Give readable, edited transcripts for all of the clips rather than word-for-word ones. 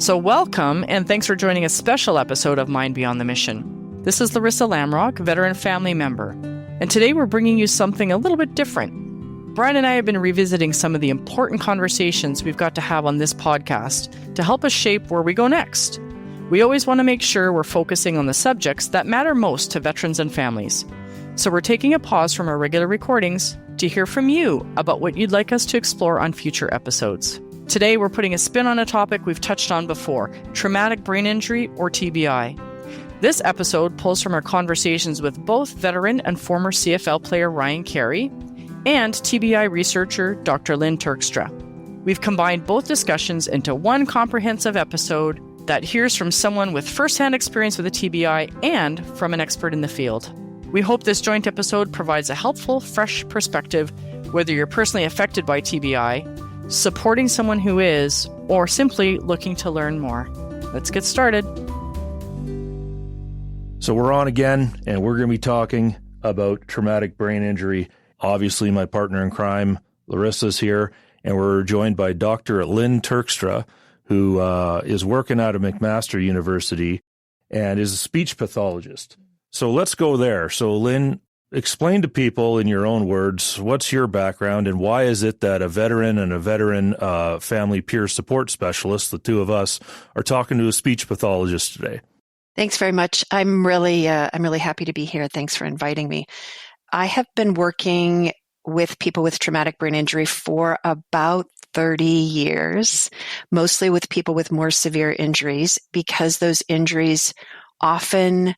So welcome, and thanks for joining a special episode of Mind Beyond the Mission. This is Laryssa Lamrock, veteran family member, and today we're bringing you something a little bit different. Brian and I have been revisiting some of the important conversations we've got to have on this podcast to help us shape where we go next. We always want to make sure we're focusing on the subjects that matter most to veterans and families. So we're taking a pause from our regular recordings to hear from you about what you'd like us to explore on future episodes. Today, we're putting a spin on a topic we've touched on before, traumatic brain injury or TBI. This episode pulls from our conversations with both veteran and former CFL player Ryan Carey and TBI researcher Dr. Lynn Turkstra. We've combined both discussions into one comprehensive episode that hears from someone with firsthand experience with a TBI and from an expert in the field. We hope this joint episode provides a helpful, fresh perspective, whether you're personally affected by TBI, supporting someone who is, or simply looking to learn more. Let's get started. So we're on again, and we're going to be talking about traumatic brain injury. Obviously, my partner in crime, Laryssa's here, and we're joined by Dr. Lynn Turkstra, who is working out of McMaster University and is a speech pathologist. So let's go there. So Lynn, explain to people in your own words, what's your background and why is it that a veteran and a veteran family peer support specialist, the two of us, are talking to a speech pathologist today? Thanks very much. I'm really happy to be here. Thanks for inviting me. I have been working with people with traumatic brain injury for about 30 years, mostly with people with more severe injuries, because those injuries often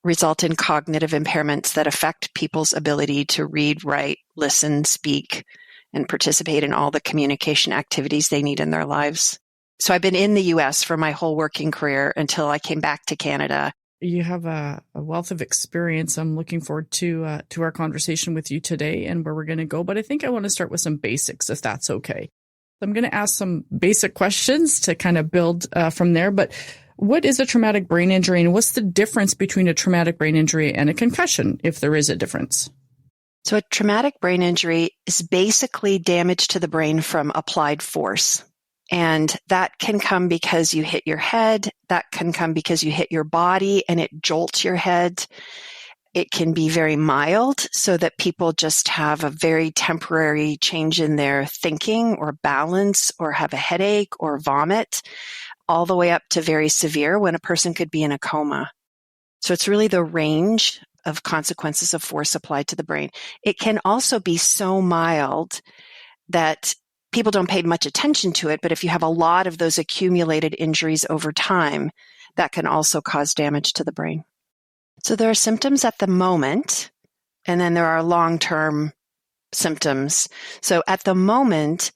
result in cognitive impairments that affect people's ability to read, write, listen, speak, and participate in all the communication activities they need in their lives. So I've been in the U.S. for my whole working career until I came back to Canada. You have a wealth of experience. I'm looking forward to our conversation with you today and where we're going to go. But I think I want to start with some basics, if that's okay. I'm going to ask some basic questions to kind of build from there. But what is a traumatic brain injury, and what's the difference between a traumatic brain injury and a concussion, if there is a difference? So a traumatic brain injury is basically damage to the brain from applied force. And that can come because you hit your head. That can come because you hit your body and it jolts your head. It can be very mild, so that people just have a very temporary change in their thinking or balance or have a headache or vomit, all the way up to very severe when a person could be in a coma. So it's really the range of consequences of force applied to the brain. It can also be so mild that people don't pay much attention to it, but if you have a lot of those accumulated injuries over time, that can also cause damage to the brain. So there are symptoms at the moment, and then there are long-term symptoms. So at the moment,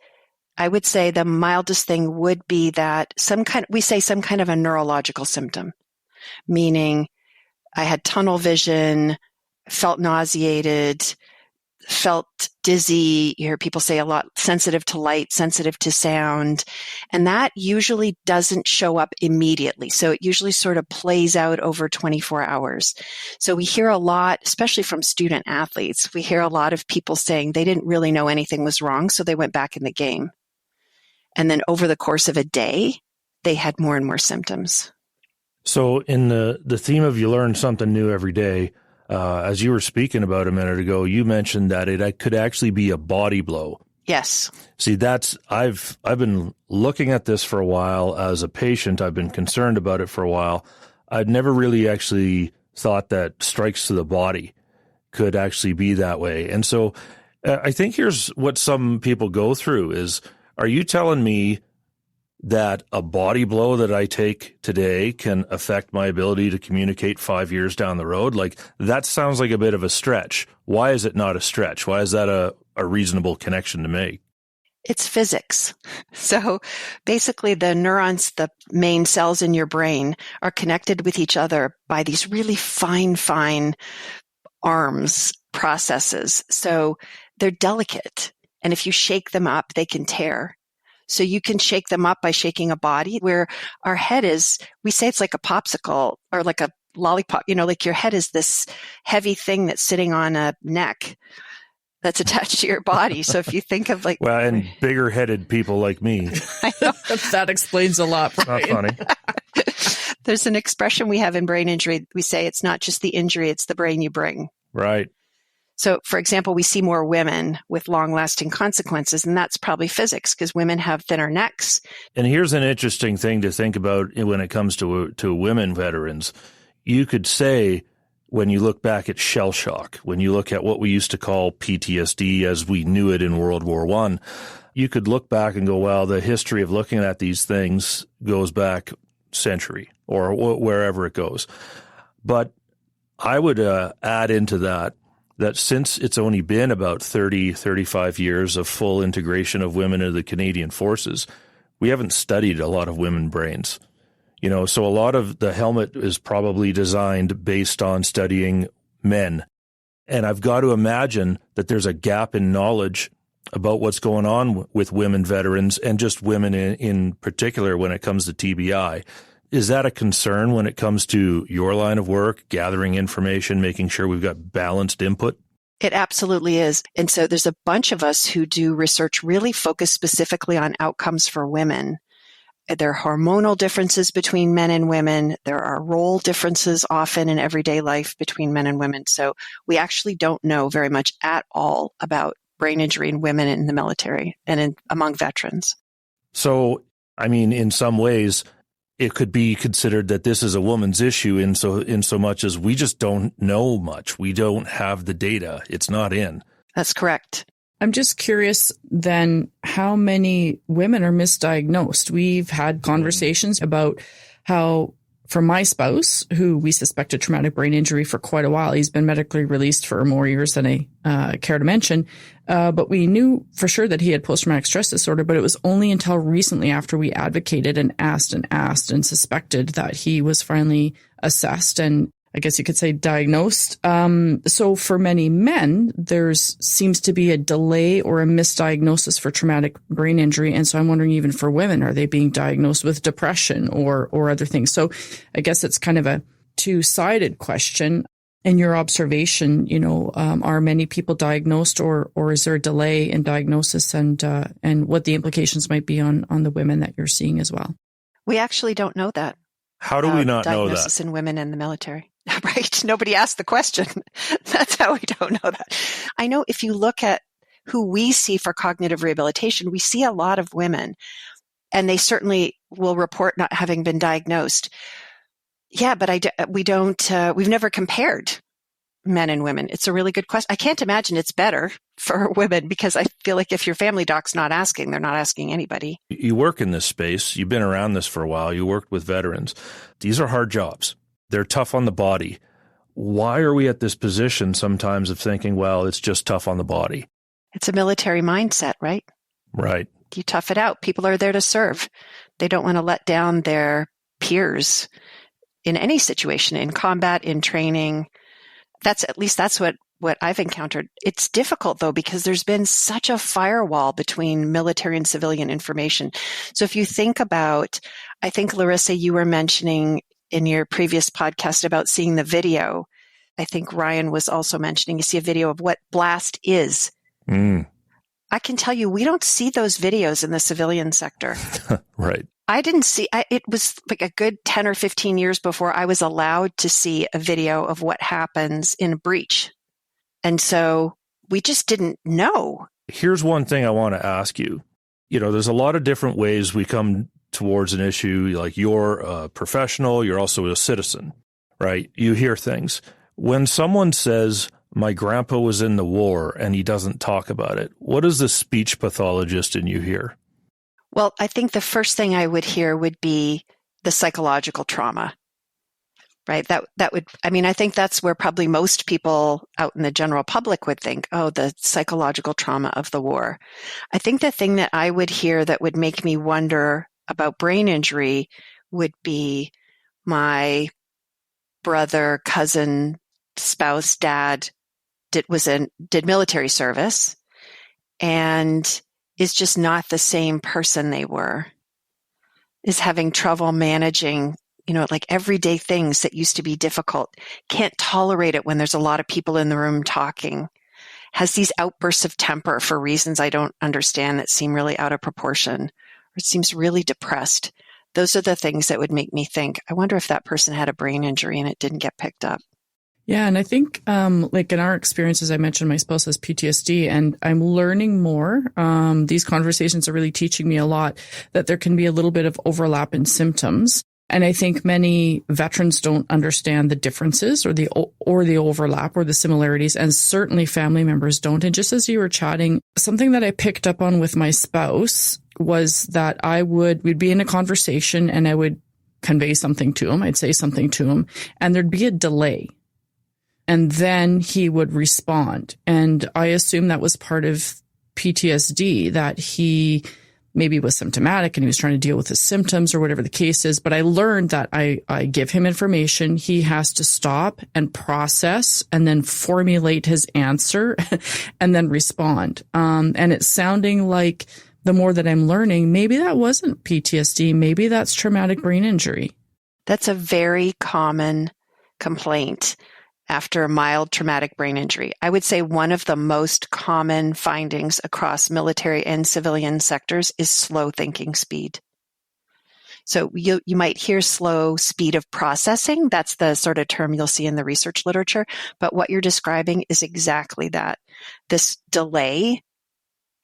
I would say the mildest thing would be that some kind of a neurological symptom, meaning I had tunnel vision, felt nauseated, felt dizzy. You hear people say a lot, sensitive to light, sensitive to sound, and that usually doesn't show up immediately. So it usually sort of plays out over 24 hours. So we hear a lot, especially from student athletes, we hear a lot of people saying they didn't really know anything was wrong, so they went back in the game. And then over the course of a day, they had more and more symptoms. So in the theme of you learn something new every day, as you were speaking about a minute ago, you mentioned that it could actually be a body blow. Yes. See, I've been looking at this for a while as a patient. I've been concerned about it for a while. I'd never really actually thought that strikes to the body could actually be that way. And so I think here's what some people go through is, are you telling me that a body blow that I take today can affect my ability to communicate 5 years down the road? Like, that sounds like a bit of a stretch. Why is it not a stretch? Why is that a reasonable connection to make? It's physics. So basically the neurons, the main cells in your brain, are connected with each other by these really fine arms processes. So they're delicate. And if you shake them up, they can tear. So you can shake them up by shaking a body, where our head is, we say it's like a popsicle or like a lollipop, like your head is this heavy thing that's sitting on a neck. that's attached to your body. So if you think of like... Well, and bigger-headed people like me. I know. That explains a lot. Not funny. There's an expression we have in brain injury. We say it's not just the injury, it's the brain you bring. Right. So, for example, we see more women with long-lasting consequences, and that's probably physics because women have thinner necks. And here's an interesting thing to think about when it comes to women veterans. You could say, when you look back at shell shock, when you look at what we used to call PTSD as we knew it in World War I, you could look back and go, well, the history of looking at these things goes back century or wherever it goes. But I would add into that since it's only been about 30, 35 years of full integration of women into the Canadian Forces, we haven't studied a lot of women brains. So a lot of the helmet is probably designed based on studying men. And I've got to imagine that there's a gap in knowledge about what's going on with women veterans and just women in particular when it comes to TBI. Is that a concern when it comes to your line of work, gathering information, making sure we've got balanced input? It absolutely is. And so there's a bunch of us who do research really focused specifically on outcomes for women. There are hormonal differences between men and women. There are role differences often in everyday life between men and women. So we actually don't know very much at all about brain injury in women in the military and among veterans. So, in some ways, it could be considered that this is a woman's issue in so much as we just don't know much. We don't have the data. It's not in. That's correct. I'm just curious then how many women are misdiagnosed. We've had conversations about how, for my spouse, who we suspected traumatic brain injury for quite a while, he's been medically released for more years than I care to mention. But we knew for sure that he had post-traumatic stress disorder, but it was only until recently after we advocated and asked and suspected that he was finally assessed and I guess you could say diagnosed. So for many men, seems to be a delay or a misdiagnosis for traumatic brain injury. And so I'm wondering, even for women, are they being diagnosed with depression or other things? So I guess it's kind of a two-sided question. In your observation, are many people diagnosed or is there a delay in diagnosis and what the implications might be on the women that you're seeing as well? We actually don't know that. How do we not know that? Diagnosis in women in the military. Right. Nobody asked the question. That's how we don't know that. I know if you look at who we see for cognitive rehabilitation, we see a lot of women, and they certainly will report not having been diagnosed. Yeah, but we've never compared men and women. It's a really good question. I can't imagine it's better for women because I feel like if your family doc's not asking, they're not asking anybody. You work in this space. You've been around this for a while. You worked with veterans. These are hard jobs. They're tough on the body. Why are we at this position sometimes of thinking, well, it's just tough on the body? It's a military mindset, right? Right. You tough it out. People are there to serve. They don't want to let down their peers in any situation, in combat, in training. That's what I've encountered. It's difficult, though, because there's been such a firewall between military and civilian information. So if you think about, I think, Laryssa, you were mentioning in your previous podcast about seeing the video. I think Ryan was also mentioning you see a video of what BLAST is. I can tell you, we don't see those videos in the civilian sector. Right. I didn't see, it was like a good 10 or 15 years before I was allowed to see a video of what happens in a breach. And so we just didn't know. Here's one thing I want to ask you. There's a lot of different ways we come towards an issue. Like, you're a professional, you're also a citizen, right? You hear things. When someone says, my grandpa was in the war and he doesn't talk about it, what is the speech pathologist in you hear? Well, I think the first thing I would hear would be the psychological trauma, right? I think that's where probably most people out in the general public would think, oh, the psychological trauma of the war. I think the thing that I would hear that would make me wonder about brain injury would be my brother, cousin, spouse, dad did military service and is just not the same person they were, is having trouble managing, like everyday things that used to be difficult, can't tolerate it when there's a lot of people in the room talking, has these outbursts of temper for reasons I don't understand that seem really out of proportion, or it seems really depressed. Those are the things that would make me think, I wonder if that person had a brain injury and it didn't get picked up. Yeah, and I think, like in our experience, as I mentioned, my spouse has PTSD, and I'm learning more. These conversations are really teaching me a lot that there can be a little bit of overlap in symptoms. And I think many veterans don't understand the differences or the overlap or the similarities, and certainly family members don't. And just as you were chatting, something that I picked up on with my spouse was that we'd be in a conversation and I would convey something to him. I'd say something to him, and there'd be a delay. And then he would respond. And I assume that was part of PTSD, that he maybe was symptomatic and he was trying to deal with his symptoms or whatever the case is. But I learned that I give him information. He has to stop and process and then formulate his answer and then respond. And it's sounding like the more that I'm learning, maybe that wasn't PTSD. Maybe that's traumatic brain injury. That's a very common complaint after a mild traumatic brain injury. I would say one of the most common findings across military and civilian sectors is slow thinking speed. So you might hear slow speed of processing. That's the sort of term you'll see in the research literature. But what you're describing is exactly that. This delay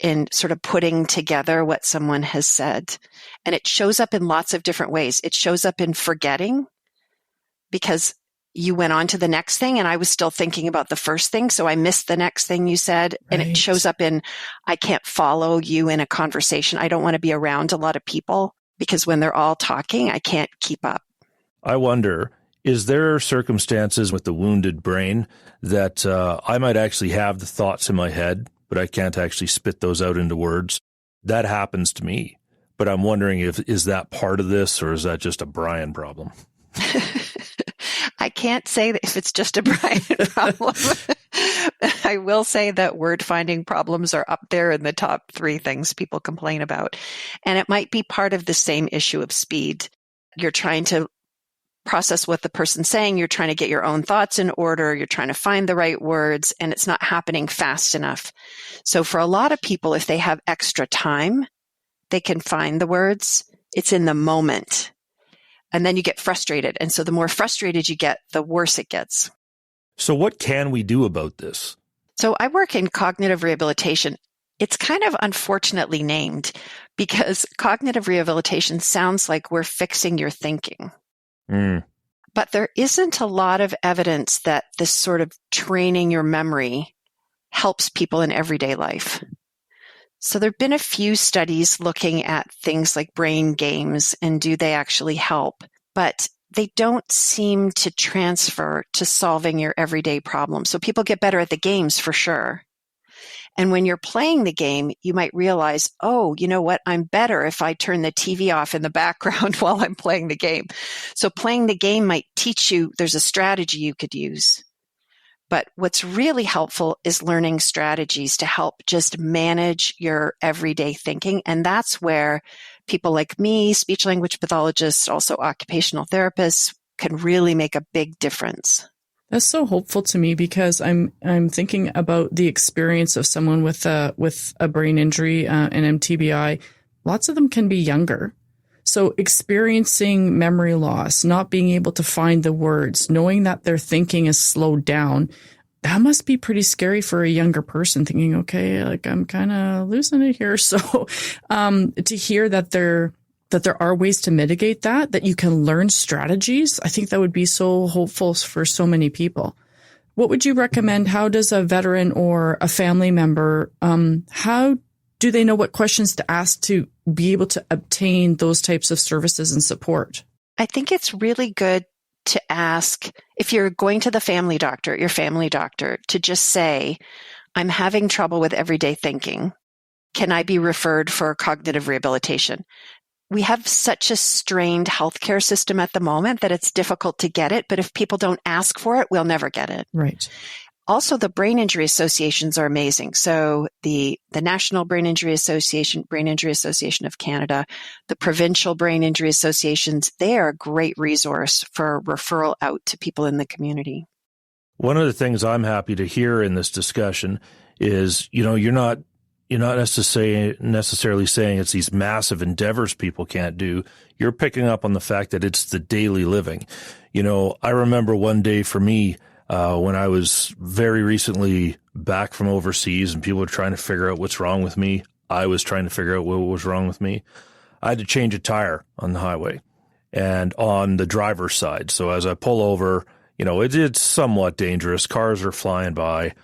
in sort of putting together what someone has said. And it shows up in lots of different ways. It shows up in forgetting because you went on to the next thing and I was still thinking about the first thing. So I missed the next thing you said. Right. And it shows up in, I can't follow you in a conversation. I don't want to be around a lot of people because when they're all talking, I can't keep up. I wonder, is there circumstances with the wounded brain that I might actually have the thoughts in my head, but I can't actually spit those out into words? That happens to me. But I'm wondering is that part of this or is that just a Brian problem? I can't say that if it's just a Brian problem. I will say that word finding problems are up there in the top 3 things people complain about. And it might be part of the same issue of speed. You're trying to process what the person's saying. You're trying to get your own thoughts in order. You're trying to find the right words, and it's not happening fast enough. So for a lot of people, if they have extra time, they can find the words. It's in the moment. And then you get frustrated. And so the more frustrated you get, the worse it gets. So what can we do about this? So I work in cognitive rehabilitation. It's kind of unfortunately named because cognitive rehabilitation sounds like we're fixing your thinking. But there isn't a lot of evidence that this sort of training your memory helps people in everyday life. So there have been a few studies looking at things like brain games and do they actually help, but they don't seem to transfer to solving your everyday problems. So people get better at the games for sure. And when you're playing the game, you might realize, oh, you know what? I'm better if I turn the TV off in the background while I'm playing the game. So playing the game might teach you there's a strategy you could use. But what's really helpful is learning strategies to help just manage your everyday thinking. And that's where people like me, speech language pathologists, also occupational therapists, can really make a big difference. That's so hopeful to me because I'm thinking about the experience of someone with a brain injury, an TBI. Lots of them can be younger. So experiencing memory loss, not being able to find the words, knowing that their thinking is slowed down, that must be pretty scary for a younger person thinking, okay, like I'm kind of losing it here. So to hear that there are ways to mitigate that you can learn strategies, I think that would be so hopeful for so many people. What would you recommend? How does a veteran or a family member, how do they know what questions to ask to be able to obtain those types of services and support? I think it's really good to ask, if you're going to the family doctor, your family doctor, to just say, I'm having trouble with everyday thinking. Can I be referred for cognitive rehabilitation? We have such a strained healthcare system at the moment that it's difficult to get it, but if people don't ask for it, we'll never get it. Right. Also, the brain injury associations are amazing. So the National Brain Injury Association, Brain Injury Association of Canada, the provincial brain injury associations, they are a great resource for referral out to people in the community. One of the things I'm happy to hear in this discussion is, you're not necessarily saying it's these massive endeavors people can't do. You're picking up on the fact that it's the daily living. I remember one day for me, when I was very recently back from overseas and people were trying to figure out what's wrong with me. I was trying to figure out what was wrong with me. I had to change a tire on the highway and on the driver's side. So as I pull over, it's somewhat dangerous. Cars are flying by.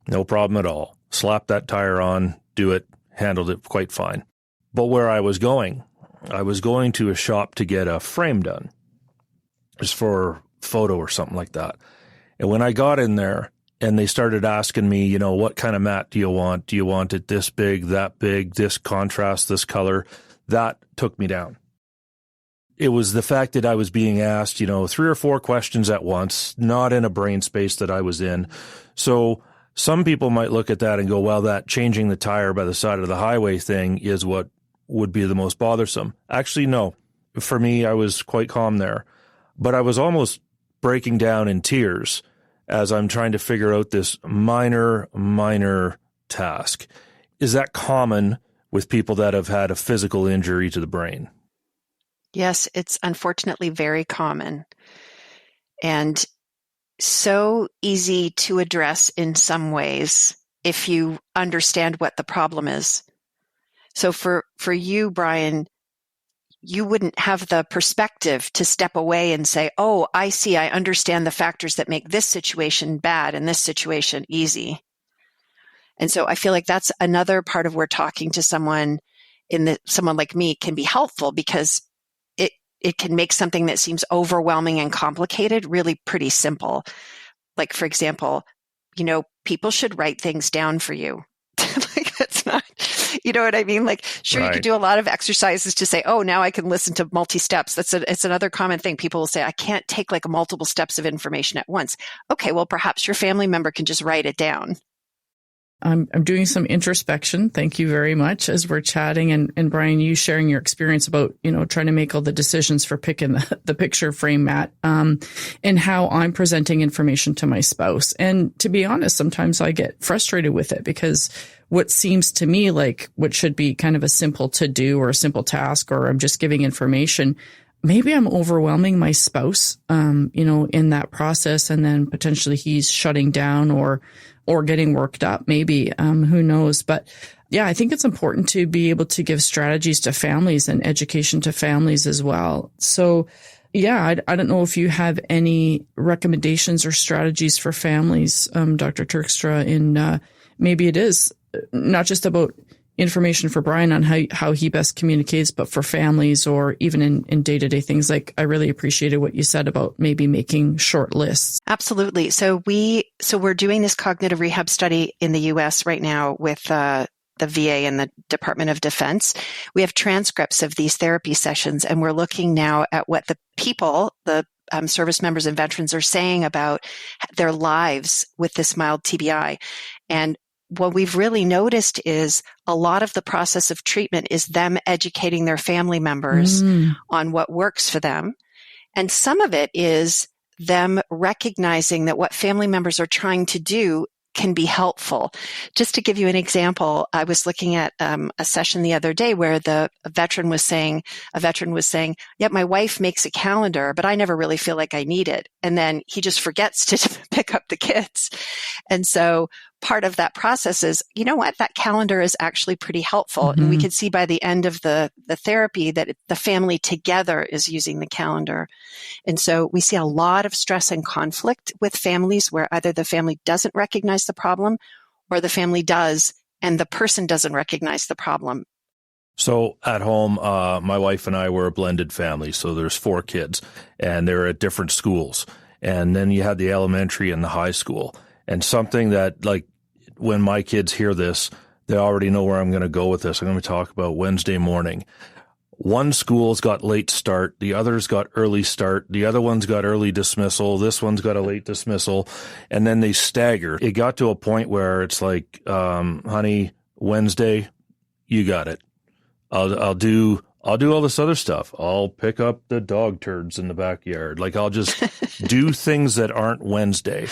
No problem at all. Slap that tire on, do it, handled it quite fine. But where I was going to a shop to get a frame done, just for a photo or something like that. And when I got in there and they started asking me, what kind of mat do you want? Do you want it this big, that big, this contrast, this color? That took me down. It was the fact that I was being asked, 3 or 4 questions at once, not in a brain space that I was in. So some people might look at that and go, well, that changing the tire by the side of the highway thing is what would be the most bothersome. Actually, no. For me, I was quite calm there. But I was almost breaking down in tears as I'm trying to figure out this minor task. Is that common with people that have had a physical injury to the brain? Yes, it's unfortunately very common and so easy to address in some ways if you understand what the problem is. So for you, Brian, you wouldn't have the perspective to step away and say, oh, I see, I understand the factors that make this situation bad and this situation easy. And so I feel like that's another part of where talking to someone like me can be helpful, because it can make something that seems overwhelming and complicated really pretty simple. Like, for example, people should write things down for you. Like, that's not, you know what I mean? Like, sure, right. You could do a lot of exercises to say, oh, now I can listen to multi-steps. It's another common thing. People will say, I can't take like multiple steps of information at once. Okay, well, perhaps your family member can just write it down. I'm doing some introspection. Thank you very much as we're chatting. And Brian, you sharing your experience about, trying to make all the decisions for picking the picture frame mat, and how I'm presenting information to my spouse. And to be honest, sometimes I get frustrated with it, because what seems to me like what should be kind of a simple to do or a simple task, or I'm just giving information, maybe I'm overwhelming my spouse, in that process. And then potentially he's shutting down or getting worked up, maybe, who knows? But yeah, I think it's important to be able to give strategies to families and education to families as well. So yeah, I don't know if you have any recommendations or strategies for families, Dr. Turkstra, in maybe it is not just about information for Brian on how he best communicates, but for families or even in day-to-day things. Like, I really appreciated what you said about maybe making short lists. Absolutely. So we're doing this cognitive rehab study in the US right now with the VA and the Department of Defense. We have transcripts of these therapy sessions, and we're looking now at what the people, the service members and veterans, are saying about their lives with this mild TBI. And what we've really noticed is a lot of the process of treatment is them educating their family members on what works for them. And some of it is them recognizing that what family members are trying to do can be helpful. Just to give you an example, I was looking at a session the other day where a veteran was saying, yeah, my wife makes a calendar, but I never really feel like I need it. And then he just forgets to pick up the kids. And so part of that process is, you know what, that calendar is actually pretty helpful. Mm-hmm. And we can see by the end of the therapy that the family together is using the calendar. And so we see a lot of stress and conflict with families where either the family doesn't recognize the problem or the family does and the person doesn't recognize the problem. So at home, my wife and I were a blended family. So there's 4 kids and they're at different schools. And then you had the elementary and the high school. And something that, like, when my kids hear this, they already know where I'm going to go with this. I'm going to talk about Wednesday morning. One school's got late start. The other's got early start. The other one's got early dismissal. This one's got a late dismissal. And then they stagger. It got to a point where it's like, honey, Wednesday, you got it. I'll do all this other stuff. I'll pick up the dog turds in the backyard. Like, I'll just do things that aren't Wednesday.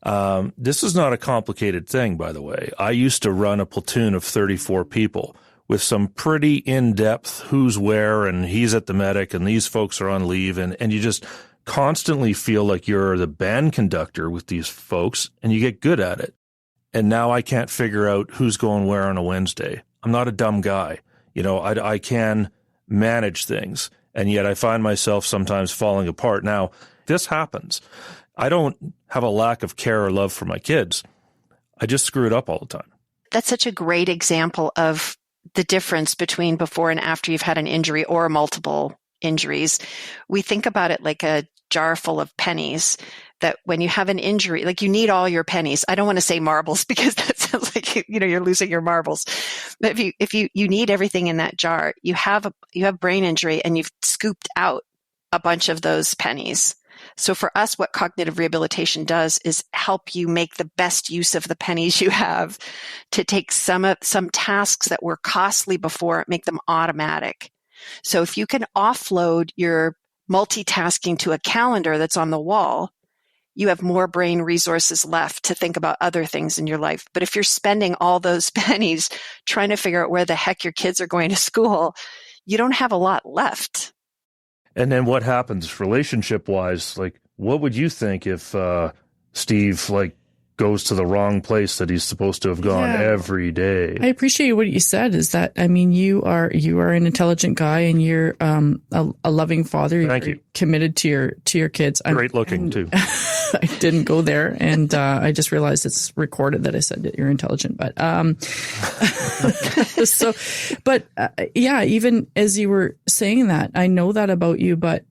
This is not a complicated thing, by the way. I used to run a platoon of 34 people with some pretty in-depth who's where, and he's at the medic, and these folks are on leave, and you just constantly feel like you're the band conductor with these folks, and you get good at it. And now I can't figure out who's going where on a Wednesday. I'm not a dumb guy. I can manage things, and yet I find myself sometimes falling apart. Now, this happens. I don't have a lack of care or love for my kids. I just screw it up all the time. That's such a great example of the difference between before and after you've had an injury or multiple injuries. We think about it like a jar full of pennies, that when you have an injury, like you need all your pennies. I don't want to say marbles because that sounds like, you're losing your marbles. But if you need everything in that jar, you have brain injury and you've scooped out a bunch of those pennies. So for us, what cognitive rehabilitation does is help you make the best use of the pennies you have to take some tasks that were costly before, make them automatic. So if you can offload your multitasking to a calendar that's on the wall, you have more brain resources left to think about other things in your life. But if you're spending all those pennies trying to figure out where the heck your kids are going to school, you don't have a lot left. And then what happens relationship-wise? Like, what would you think if Steve, goes to the wrong place that he's supposed to have gone every day? I appreciate what you said, is that, you are an intelligent guy, and you're a loving father. Thank you. Committed to your kids. Great looking, too. I didn't go there, and I just realized it's recorded that I said that you're intelligent. But even as you were saying that, I know that about you, but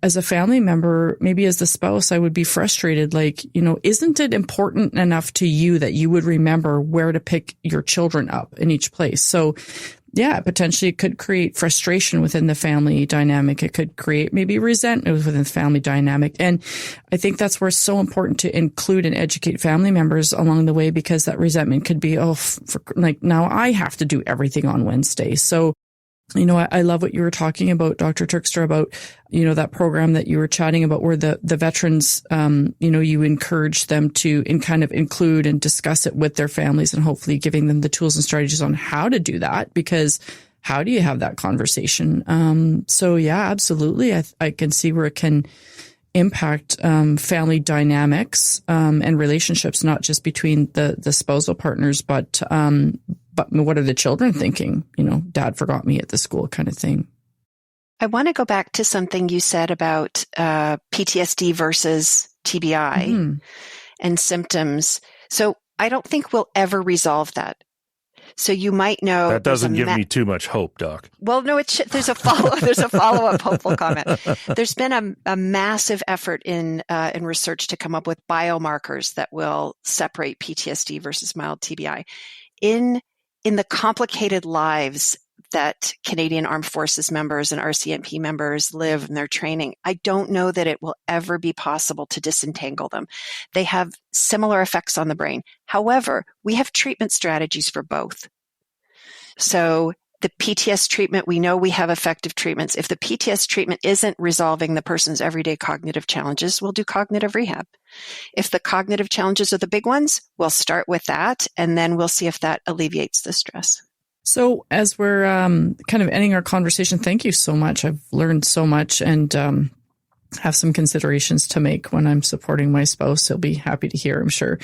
as a family member, maybe as the spouse, I would be frustrated. Isn't it important enough to you that you would remember where to pick your children up in each place? So potentially it could create frustration within the family dynamic. It could create maybe resentment within the family dynamic. And I think that's where it's so important to include and educate family members along the way, because that resentment could be, now I have to do everything on Wednesday. So, I love what you were talking about, Dr. Turkstra, about, that program that you were chatting about where the veterans, you encourage them to kind of include and discuss it with their families, and hopefully giving them the tools and strategies on how to do that, because how do you have that conversation? Absolutely. I can see where it can impact family dynamics and relationships, not just between the spousal partners, but what are the children thinking? Dad forgot me at the school kind of thing. I want to go back to something you said about PTSD versus TBI and symptoms. So I don't think we'll ever resolve that. So you might know that doesn't give me too much hope, Doc. Well, no, there's a follow-up hopeful comment. There's been a massive effort in research to come up with biomarkers that will separate PTSD versus mild TBI. In the complicated lives that Canadian Armed Forces members and RCMP members live in their training, I don't know that it will ever be possible to disentangle them. They have similar effects on the brain. However, we have treatment strategies for both. So the PTS treatment, we know we have effective treatments. If the PTS treatment isn't resolving the person's everyday cognitive challenges, we'll do cognitive rehab. If the cognitive challenges are the big ones, we'll start with that, and then we'll see if that alleviates the stress. So as we're kind of ending our conversation, thank you so much. I've learned so much, and have some considerations to make when I'm supporting my spouse. He'll be happy to hear, I'm sure.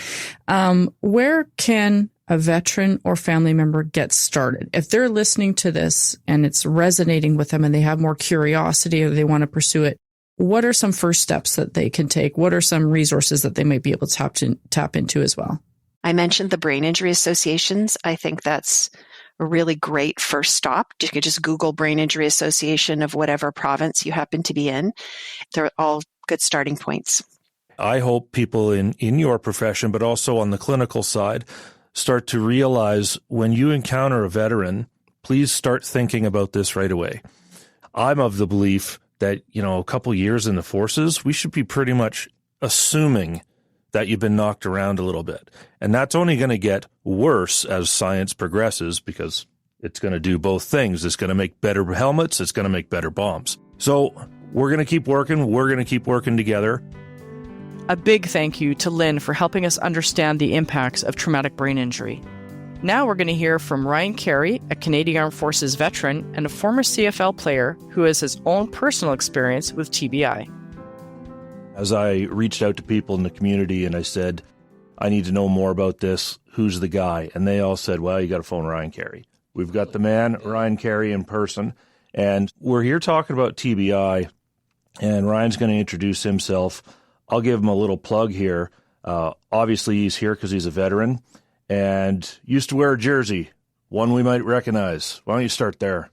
Where can a veteran or family member get started? If they're listening to this and it's resonating with them and they have more curiosity or they want to pursue it, what are some first steps that they can take? What are some resources that they might be able to tap into as well? I mentioned the brain injury associations. I think that's a really great first stop. You could just Google brain injury association of whatever province you happen to be in. They're all good starting points. I hope people in your profession, but also on the clinical side, start to realize when you encounter a veteran, please start thinking about this right away. I'm of the belief that, a couple years in the forces, we should be pretty much assuming that you've been knocked around a little bit. And that's only going to get worse as science progresses, because it's going to do both things. It's going to make better helmets. It's going to make better bombs. So we're going to keep working. We're going to keep working together. A big thank you to Lynn for helping us understand the impacts of traumatic brain injury. Now we're going to hear from Ryan Carey, a Canadian Armed Forces veteran and a former CFL player who has his own personal experience with TBI. As I reached out to people in the community and I said, I need to know more about this, who's the guy? And they all said, well, you got to phone Ryan Carey. We've got the man, Ryan Carey, in person, and we're here talking about TBI, and Ryan's going to introduce himself. I'll give him a little plug here. Obviously, he's here because he's a veteran and used to wear a jersey, one we might recognize. Why don't you start there?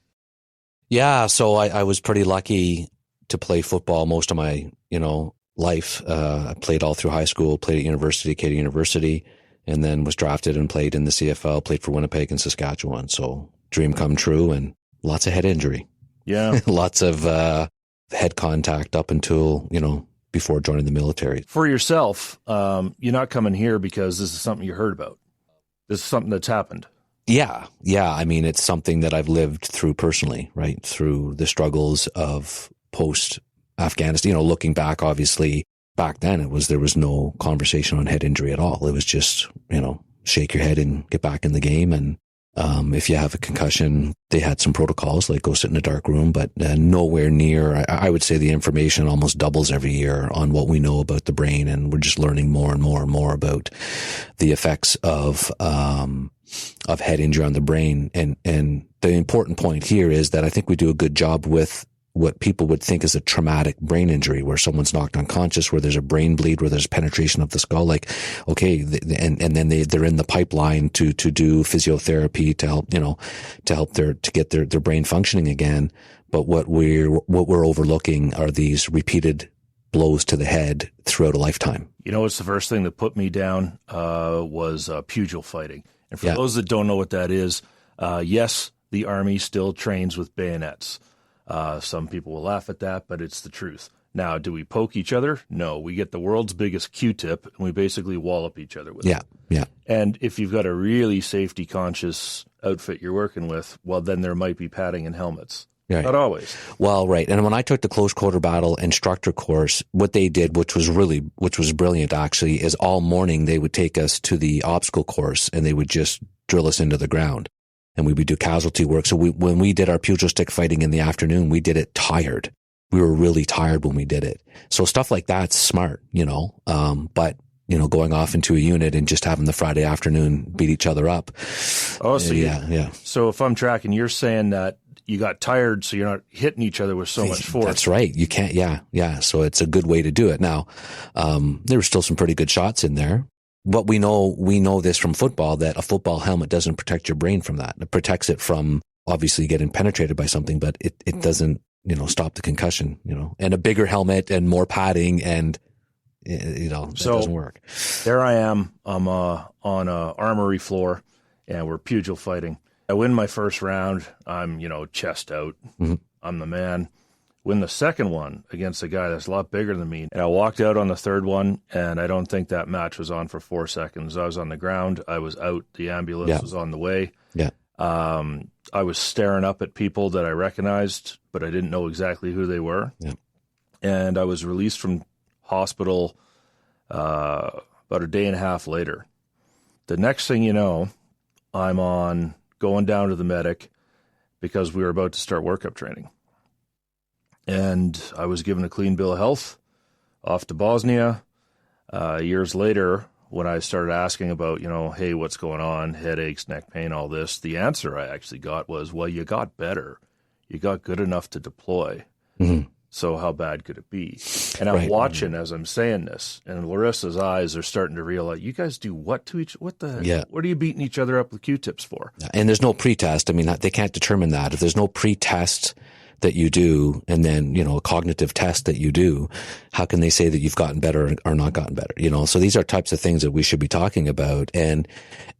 Yeah, so I was pretty lucky to play football most of my, life. I played all through high school, played at university, Canadian University, and then was drafted and played in the CFL, played for Winnipeg and Saskatchewan. So dream come true and lots of head injury. Yeah. Lots of head contact up until, before joining the military. For yourself, you're not coming here because this is something you heard about. This is something that's happened. Yeah. I mean, it's something that I've lived through personally, right? Through the struggles of post-Afghanistan. Looking back, obviously, back then there was no conversation on head injury at all. It was just, shake your head and get back in the game. And if you have a concussion, they had some protocols like go sit in a dark room, but nowhere near. I would say the information almost doubles every year on what we know about the brain, and we're just learning more and more and more about the effects of head injury on the brain. And the important point here is that I think we do a good job with what people would think is a traumatic brain injury, where someone's knocked unconscious, where there's a brain bleed, where there's penetration of the skull. Like, okay, and then they're in the pipeline to do physiotherapy to help to get their brain functioning again. But what we're overlooking are these repeated blows to the head throughout a lifetime. What's the first thing that put me down was pugil fighting. And for those that don't know what that is, yes, the Army still trains with bayonets. Some people will laugh at that, but it's the truth. Now, do we poke each other? No, we get the world's biggest Q-tip and we basically wallop each other with it. Yeah. And if you've got a really safety conscious outfit you're working with, well, then there might be padding and helmets. Right. Not always. Well, right. And when I took the close quarter battle instructor course, what they did, which was brilliant actually, is all morning they would take us to the obstacle course and they would just drill us into the ground. And we would do casualty work. So when we did our pugil stick fighting in the afternoon, we did it tired. We were really tired when we did it. So stuff like that's smart, but going off into a unit and just having the Friday afternoon beat each other up. Oh, so yeah. So if I'm tracking, you're saying that you got tired, so you're not hitting each other with so much force. That's right. You can't. Yeah. So it's a good way to do it. Now, there were still some pretty good shots in there. But we know this from football, that a football helmet doesn't protect your brain from that. It protects it from obviously getting penetrated by something, but it doesn't, stop the concussion, and a bigger helmet and more padding and, that doesn't work. There I am. I'm on a armory floor and we're pugil fighting. I win my first round. I'm, chest out. Mm-hmm. I'm the man. Win the second one against a guy that's a lot bigger than me. And I walked out on the third one, and I don't think that match was on for 4 seconds. I was on the ground. I was out. The ambulance was on the way. Yeah. I was staring up at people that I recognized, but I didn't know exactly who they were. Yeah. And I was released from hospital about a day and a half later. The next thing you know, I'm going down to the medic because we were about to start workup training. And I was given a clean bill of health, off to Bosnia. Years later, when I started asking about, hey, what's going on, headaches, neck pain, all this, the answer I actually got was, well, you got better. You got good enough to deploy. Mm-hmm. So how bad could it be? And I'm watching as I'm saying this, and Laryssa's eyes are starting to realize, you guys do what to each, what are you beating each other up with Q-tips for? And there's no pretest. I mean, they can't determine that. If there's no pretest that you do, and then, a cognitive test that you do, how can they say that you've gotten better or not gotten better? So these are types of things that we should be talking about. And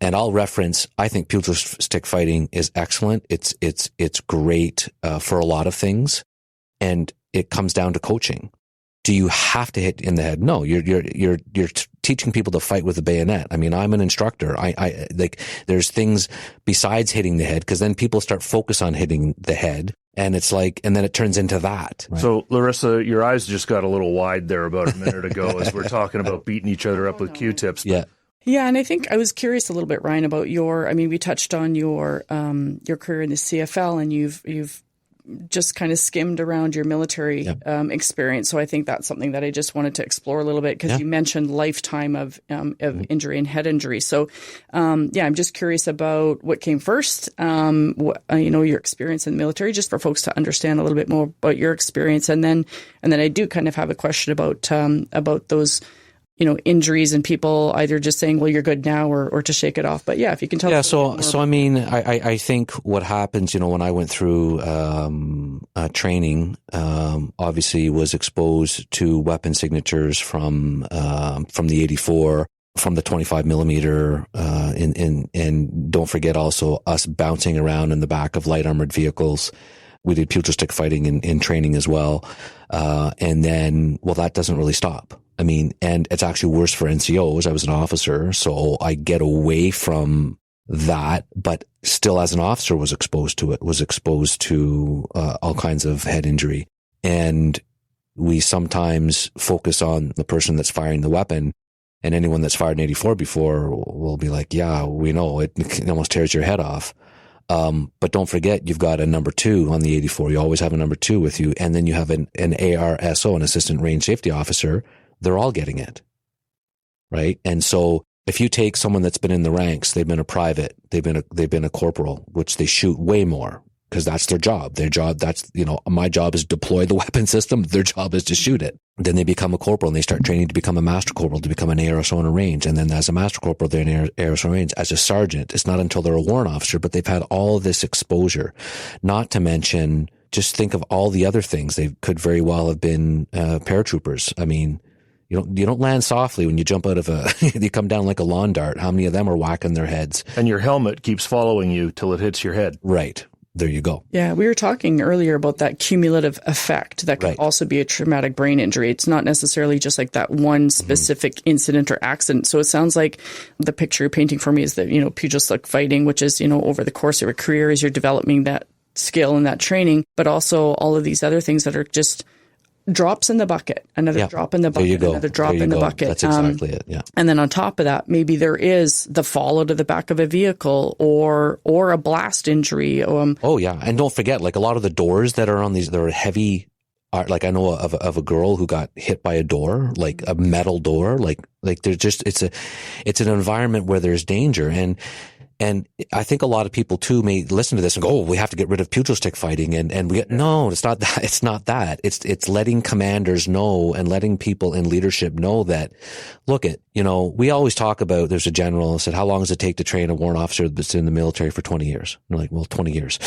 I'll reference, I think pugil stick fighting is excellent. It's great, for a lot of things. And it comes down to coaching. Do you have to hit in the head? No, you're teaching people to fight with a bayonet. I mean, I'm an instructor. I there's things besides hitting the head, because then people start focus on hitting the head. And it's like, and then it turns into that. Right? So, Laryssa, your eyes just got a little wide there about a minute ago as we're talking about beating each other up with Q-tips. Yeah. Yeah, and I think I was curious a little bit, Ryan, about we touched on your career in the CFL, and you've just kind of skimmed around your military experience. So I think that's something that I just wanted to explore a little bit, because you mentioned lifetime of injury and head injury. So I'm just curious about what came first. Your experience in the military, just for folks to understand a little bit more about your experience, and then I do kind of have a question about those injuries and people either just saying, well, you're good now, or to shake it off. But yeah, if you can tell us. So I mean, I think what happens, when I went through training, obviously was exposed to weapon signatures from the 84, from the 25 millimeter, and don't forget also us bouncing around in the back of light armored vehicles. We did pugil stick fighting in training as well. And then, that doesn't really stop. I mean, and it's actually worse for NCOs. I was an officer, so I get away from that, but still as an officer was exposed to all kinds of head injury. And we sometimes focus on the person that's firing the weapon, and anyone that's fired an 84 before will be like, yeah, we know it almost tears your head off. But don't forget, you've got a number 2 on the 84. You always have a number 2 with you. And then you have an ARSO, an assistant range safety officer. They're all getting it. Right. And so if you take someone that's been in the ranks, they've been a private, they've been a corporal, which they shoot way more because that's their job. My job is deploy the weapon system. Their job is to shoot it. Then they become a corporal and they start training to become a master corporal, to become an ARSO on a range. And then as a master corporal, they're an ARSO range. As a sergeant, it's not until they're a warrant officer, but they've had all of this exposure. Not to mention, just think of all the other things. They could very well have been paratroopers. I mean, you don't land softly when you jump out of you come down like a lawn dart. How many of them are whacking their heads? And your helmet keeps following you till it hits your head. Right. There you go. Yeah, we were talking earlier about that cumulative effect that could also be a traumatic brain injury. It's not necessarily just like that one specific incident or accident. So it sounds like the picture you're painting for me is that, pugil stick fighting, which is, over the course of a career as you're developing that skill and that training, but also all of these other things that are just drops in the bucket, another drop in the bucket, another drop in the bucket. That's exactly it. Yeah. And then on top of that, maybe there is the fall out of the back of a vehicle or a blast injury. Oh yeah. And don't forget, like a lot of the doors that are on these, they're heavy. Like I know of a girl who got hit by a door, like a metal door, like there's just, it's an environment where there's danger. And I think a lot of people too may listen to this and go, "Oh, we have to get rid of pugil stick fighting." And we get, no, it's not that. It's not that. It's letting commanders know and letting people in leadership know that, look we always talk about, there's a general who said, how long does it take to train a warrant officer that's in the military for 20 years? And we're like, well, 20 years.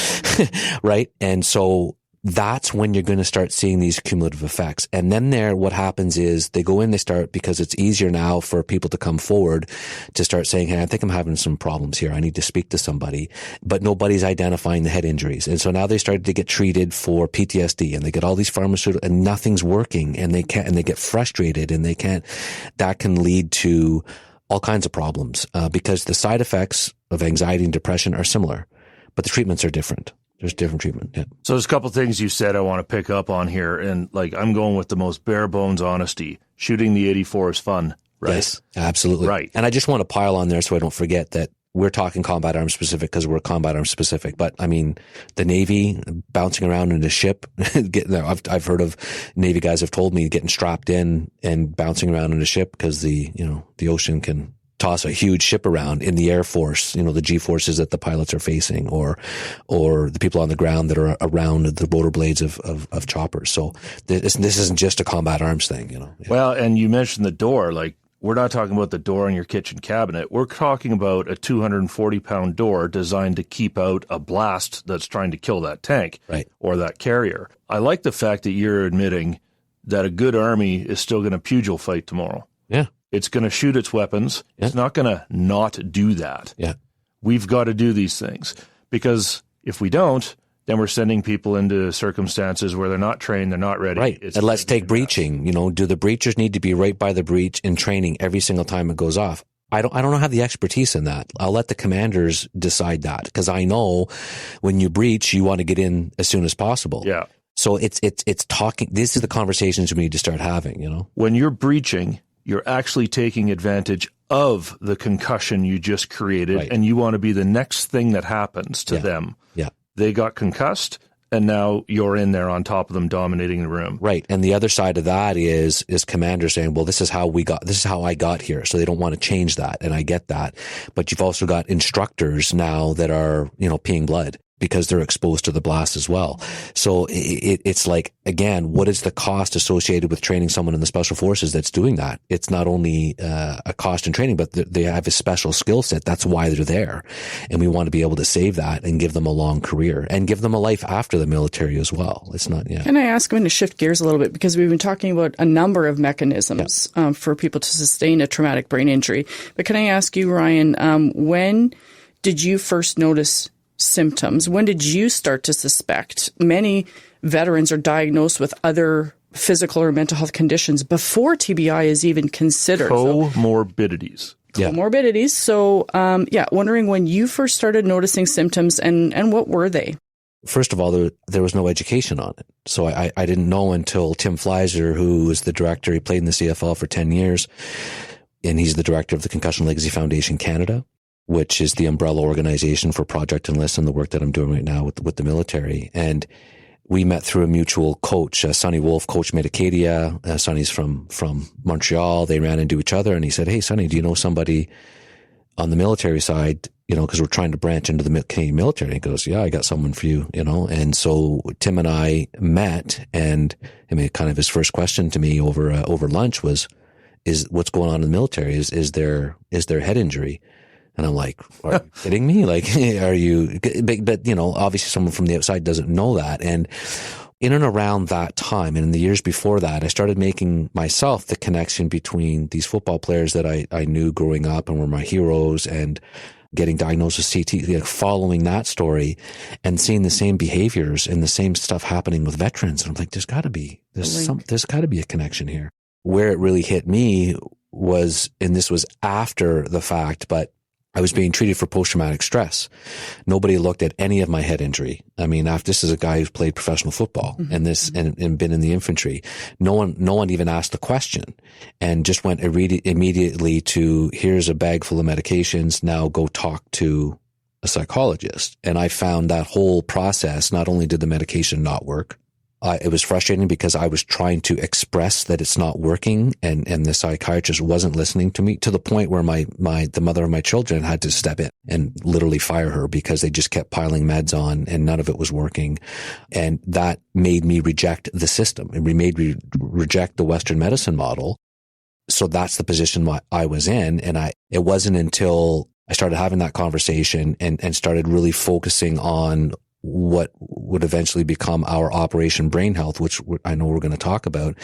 Right. And so that's when you're going to start seeing these cumulative effects. And then what happens is they go in, they start, because it's easier now for people to come forward to start saying, hey, I think I'm having some problems here. I need to speak to somebody, but nobody's identifying the head injuries. And so now they started to get treated for PTSD and they get all these pharmaceuticals and nothing's working and they get frustrated and that can lead to all kinds of problems, because the side effects of anxiety and depression are similar, but the treatments are different. There's different treatment. Yeah. So there's a couple of things you said I want to pick up on here. And I'm going with the most bare bones honesty. Shooting the 84 is fun, right? Yes, absolutely. Right. And I just want to pile on there so I don't forget that we're talking combat arms specific because we're combat arms specific. But I mean, the Navy bouncing around in a ship, I've heard of Navy guys have told me getting strapped in and bouncing around in a ship because the ocean can toss a huge ship around. In the Air Force, the G-forces that the pilots are facing, or the people on the ground that are around the rotor blades of choppers. So this isn't just a combat arms thing, Yeah. Well, and you mentioned the door. Like, we're not talking about the door in your kitchen cabinet. We're talking about a 240-pound door designed to keep out a blast that's trying to kill that tank or that carrier. I like the fact that you're admitting that a good army is still going to pugil fight tomorrow. Yeah. It's going to shoot its weapons. Yeah. It's not going to not do that. Yeah. We've got to do these things, because if we don't, then we're sending people into circumstances where they're not trained, they're not ready. Right. And let's take breaching. Do the breachers need to be right by the breach in training every single time it goes off? I don't have the expertise in that. I'll let the commanders decide that, because I know when you breach, you want to get in as soon as possible. Yeah. So it's talking. This is the conversations we need to start having, When you're breaching, you're actually taking advantage of the concussion you just created, right. and you want to be the next thing that happens to them. Yeah. They got concussed, and now you're in there on top of them, dominating the room. Right. And the other side of that is commanders saying, well, this is how I got here. So they don't want to change that. And I get that. But you've also got instructors now that are, peeing blood because they're exposed to the blast as well. So it's like, again, what is the cost associated with training someone in the special forces that's doing that? It's not only a cost in training, but they have a special skill set. That's why they're there. And we want to be able to save that and give them a long career and give them a life after the military as well. It's not, Can I ask him to shift gears a little bit? Because we've been talking about a number of mechanisms for people to sustain a traumatic brain injury. But can I ask you, Ryan, when did you first notice symptoms? When did you start to suspect? Many veterans are diagnosed with other physical or mental health conditions before TBI is even considered. Comorbidities. Comorbidities. So, wondering when you first started noticing symptoms and what were they? First of all, there was no education on it. So I didn't know until Tim Fleiser, who is the director, he played in the CFL for 10 years, and he's the director of the Concussion Legacy Foundation Canada, which is the umbrella organization for Project Enlist and the work that I'm doing right now with the military. And we met through a mutual coach, Sonny Wolf, coach made Acadia. Sonny's from Montreal. They ran into each other and he said, hey, Sonny, do you know somebody on the military side, because we're trying to branch into the Canadian military? And he goes, yeah, I got someone for you, And so Tim and I met, and kind of his first question to me over lunch was, is what's going on in the military? Is there head injury? And I'm like, are you kidding me? Like, are you, but obviously someone from the outside doesn't know that. And in and around that time, and in the years before that, I started making myself the connection between these football players that I knew growing up and were my heroes, and getting diagnosed with CT, following that story and seeing the same behaviors and the same stuff happening with veterans. And I'm like, there's got to be a connection here. Where it really hit me was, and this was after the fact, but I was being treated for post-traumatic stress. Nobody looked at any of my head injury. This is a guy who's played professional football and been in the infantry. No one even asked the question, and just went immediately to, here's a bag full of medications. Now go talk to a psychologist. And I found that whole process, not only did the medication not work, it was frustrating because I was trying to express that it's not working, and the psychiatrist wasn't listening to me, to the point where the mother of my children had to step in and literally fire her because they just kept piling meds on and none of it was working. And that made me reject the system. It made me reject the Western medicine model. So that's the position I was in. And it wasn't until I started having that conversation and started really focusing on what would eventually become our Operation Brain Health, which I know we're going to talk about.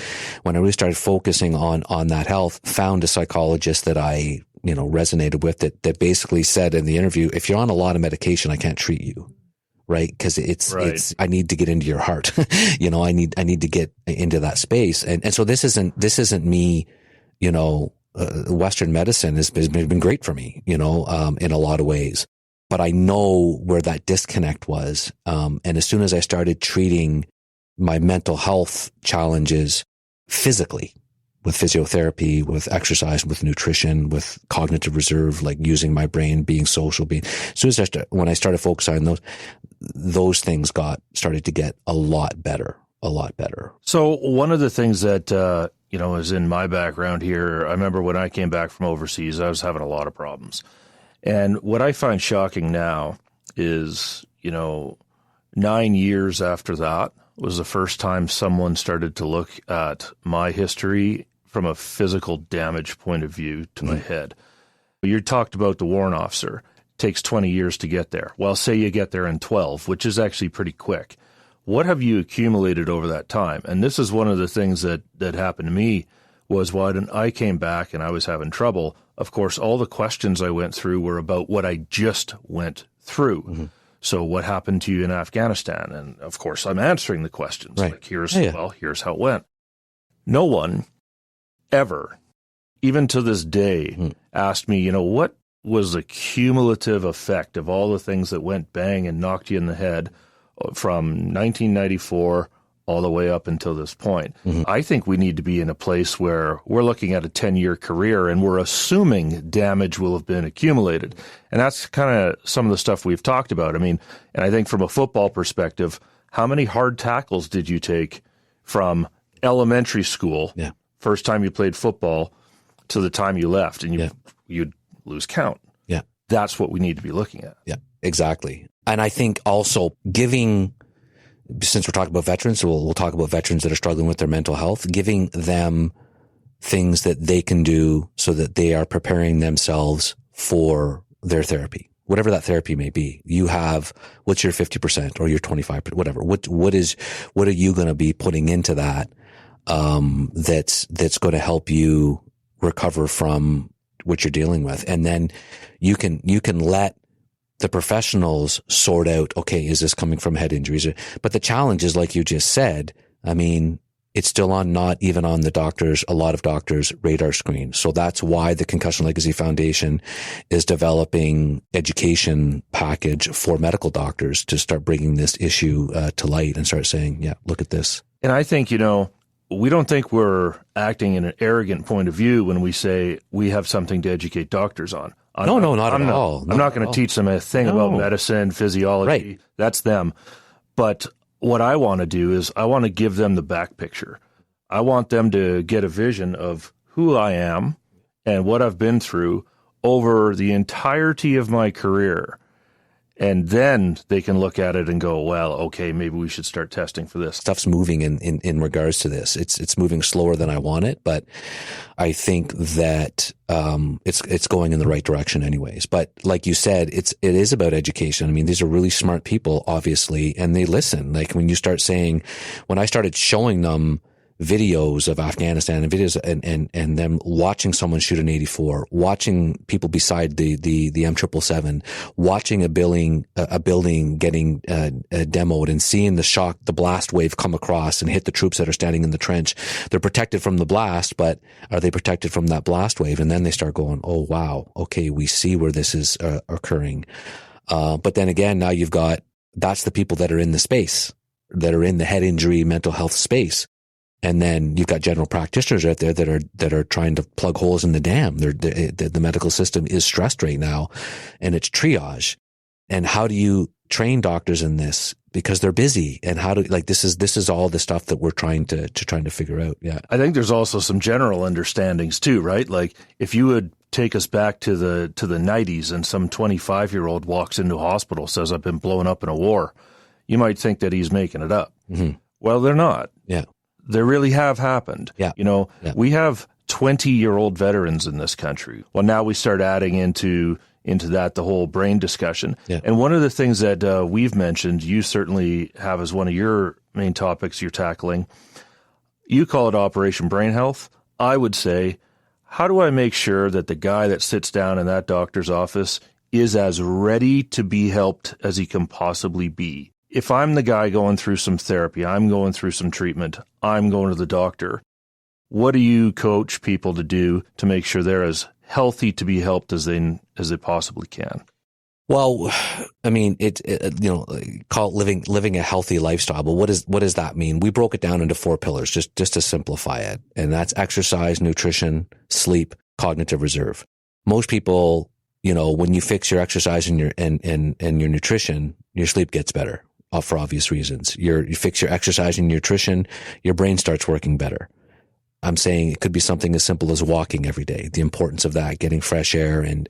When I really started focusing on that health, found a psychologist that I, resonated with, that basically said in the interview, if you're on a lot of medication, I can't treat you. Right. Cause it's, I need to get into your heart. I need to get into that space. And so this isn't me, Western medicine has been great for me, in a lot of ways. But I know where that disconnect was. And as soon as I started treating my mental health challenges physically, with physiotherapy, with exercise, with nutrition, with cognitive reserve, like using my brain, being social, as soon as when I started focusing on those things started to get a lot better. So one of the things that, is in my background here, I remember when I came back from overseas, I was having a lot of problems. And what I find shocking now is, 9 years after that was the first time someone started to look at my history from a physical damage point of view to my head. You talked about the warrant officer. It takes 20 years to get there. Well, say you get there in 12, which is actually pretty quick. What have you accumulated over that time? And this is one of the things that happened to me was when I came back and I was having trouble. Of course, all the questions I went through were about what I just went through. Mm-hmm. So what happened to you in Afghanistan? And of course, I'm answering the questions. Right. Like, here's how it went. No one ever, 20 years after that, looked at my history from a physical damage point of view to my head. And this is one of the things that happened to me was when I came back and I was having trouble. Of course, all the questions I went through were about what I just went through. So what happened to you in Afghanistan? And of course, I'm answering the questions. Right. Like, here's how it went. No one ever even to this day, asked me, what was the cumulative effect of all the things that went bang and knocked you in the head from 1994 all the way up until this point. I think we need to be in a place where we're looking at a 10-year career and we're assuming damage will have been accumulated. And that's kind of some of the stuff we've talked about. I mean, and I think from a football perspective, how many hard tackles did you take from elementary school, first time you played football, to the time you left, and you'd lose count. Yeah. That's what we need to be looking at. Yeah, exactly. And I think also giving, since we're talking about veterans, so we'll talk about veterans that are struggling with their mental health, giving them things that they can do so that they are preparing themselves for their therapy, whatever that therapy may be. You have, what's your 50% or your 25%, whatever. What are you going to be putting into that, that's going to help you recover from what you're dealing with? And then you can let the professionals sort out, okay, is this coming from head injuries? But the challenge is, like you just said, I mean, it's still not even on a lot of doctors' radar screen. So that's why the Concussion Legacy Foundation is developing education package for medical doctors to start bringing this issue to light and start saying, yeah, look at this. And I think, we don't think we're acting in an arrogant point of view when we say we have something to educate doctors on. Not at all. I'm not going to teach them a thing about medicine, physiology. Right. That's them. But what I want to do is I want to give them the back picture. I want them to get a vision of who I am and what I've been through over the entirety of my career. And then they can look at it and go, well, okay, maybe we should start testing for this. Stuff's moving in regards to this. It's moving slower than I want it, but I think that it's going in the right direction anyways. But like you said, it is about education. I mean, these are really smart people, obviously, and they listen. Like when I started showing them videos of Afghanistan and videos and them watching someone shoot an 84, watching people beside the M777, watching a building getting demoed and seeing the blast wave come across and hit the troops that are standing in the trench. They're protected from the blast, but are they protected from that blast wave? And then they start going, oh wow, okay, we see where this is occurring. But then again, now that's the people that are in the space, that are in the head injury, mental health space. And then you've got general practitioners out there that are trying to plug holes in the dam. The medical system is stressed right now, and it's triage. And how do you train doctors in this? Because they're busy. And this is all the stuff that we're trying to figure out. Yeah. I think there's also some general understandings too, right? Like if you would take us back to the 90s and some 25-year-old walks into a hospital, says, I've been blown up in a war, you might think that he's making it up. Mm-hmm. Well, they're not. Yeah. They really have happened. Yeah. We have 20-year-old veterans in this country. Well, now we start adding into that the whole brain discussion. Yeah. And one of the things that we've mentioned, you certainly have as one of your main topics you're tackling, you call it Operation Brain Health. I would say, how do I make sure that the guy that sits down in that doctor's office is as ready to be helped as he can possibly be? If I'm the guy going through some therapy, I'm going through some treatment, I'm going to the doctor, what do you coach people to do to make sure they're as healthy to be helped as they possibly can? Well, I mean, call it living a healthy lifestyle. But what does that mean? We broke it down into 4 pillars, just to simplify it. And that's exercise, nutrition, sleep, cognitive reserve. Most people, when you fix your exercise and your nutrition, your sleep gets better. For obvious reasons. You fix your exercise and nutrition, your brain starts working better. I'm saying it could be something as simple as walking every day, the importance of that, getting fresh air, and